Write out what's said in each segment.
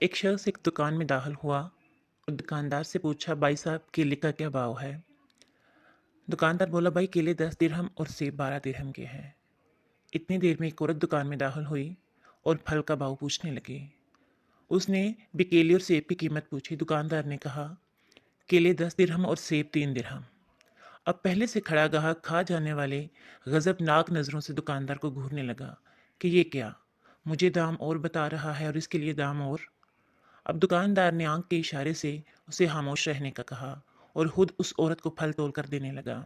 ایک شخص ایک دکان میں داخل ہوا اور دکاندار سے پوچھا، بھائی صاحب کیلے کا کیا بھاؤ ہے؟ دکاندار بولا، بھائی کیلے 10 درہم اور سیب 12 درہم کے ہیں۔ اتنی دیر میں ایک عورت دکان میں داخل ہوئی اور پھل کا بھاؤ پوچھنے لگی۔ اس نے بھی کیلے اور سیب کی قیمت پوچھی۔ دکاندار نے کہا، کیلے 10 درہم اور سیب 3 درہم۔ اب پہلے سے کھڑا گاہک کھا جانے والے غضبناک نظروں سے دکاندار کو گھورنے لگا کہ یہ کیا، مجھے دام اور بتا رہا ہے اور اس کے لیے دام اور۔ اب دکاندار نے آنکھ کے اشارے سے اسے خاموش رہنے کا کہا اور خود اس عورت کو پھل تول کر دینے لگا۔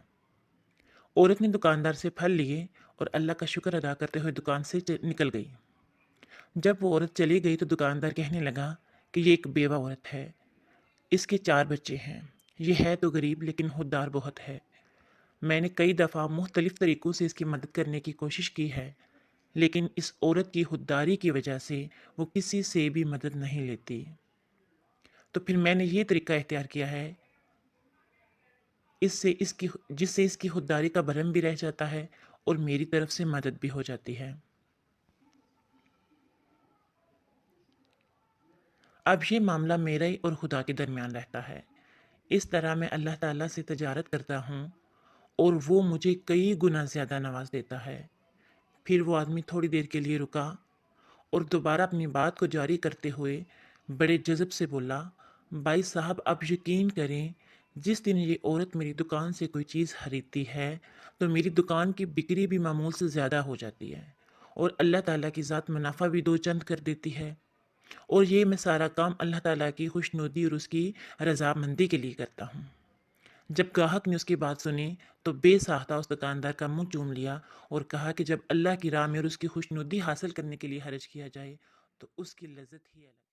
عورت نے دکاندار سے پھل لیے اور اللہ کا شکر ادا کرتے ہوئے دکان سے نکل گئی۔ جب وہ عورت چلی گئی تو دکاندار کہنے لگا کہ یہ ایک بیوہ عورت ہے، اس کے 4 بچے ہیں، یہ ہے تو غریب لیکن خوددار بہت ہے۔ میں نے کئی دفعہ مختلف طریقوں سے اس کی مدد کرنے کی کوشش کی ہے، لیکن اس عورت کی خودداری کی وجہ سے وہ کسی سے بھی مدد نہیں لیتی۔ تو پھر میں نے یہ طریقہ اختیار کیا ہے جس سے اس کی خودداری کا بھرم بھی رہ جاتا ہے اور میری طرف سے مدد بھی ہو جاتی ہے۔ اب یہ معاملہ میرے اور خدا کے درمیان رہتا ہے۔ اس طرح میں اللہ تعالیٰ سے تجارت کرتا ہوں اور وہ مجھے کئی گنا زیادہ نواز دیتا ہے۔ پھر وہ آدمی تھوڑی دیر کے لیے رکا اور دوبارہ اپنی بات کو جاری کرتے ہوئے بڑے جذب سے بولا، بھائی صاحب آپ یقین کریں، جس دن یہ عورت میری دکان سے کوئی چیز خریدتی ہے تو میری دکان کی بکری بھی معمول سے زیادہ ہو جاتی ہے اور اللہ تعالیٰ کی ذات منافع بھی 2 چند کر دیتی ہے، اور یہ میں سارا کام اللہ تعالیٰ کی خوشنودی اور اس کی رضامندی کے لیے کرتا ہوں۔ جب گاہک نے اس کی بات سنی تو بے ساختہ اس دکاندار کا منہ چوم لیا اور کہا کہ جب اللہ کی راہ میں اور اس کی خوشنودی حاصل کرنے کے لیے خرچ کیا جائے تو اس کی لذت ہی الگ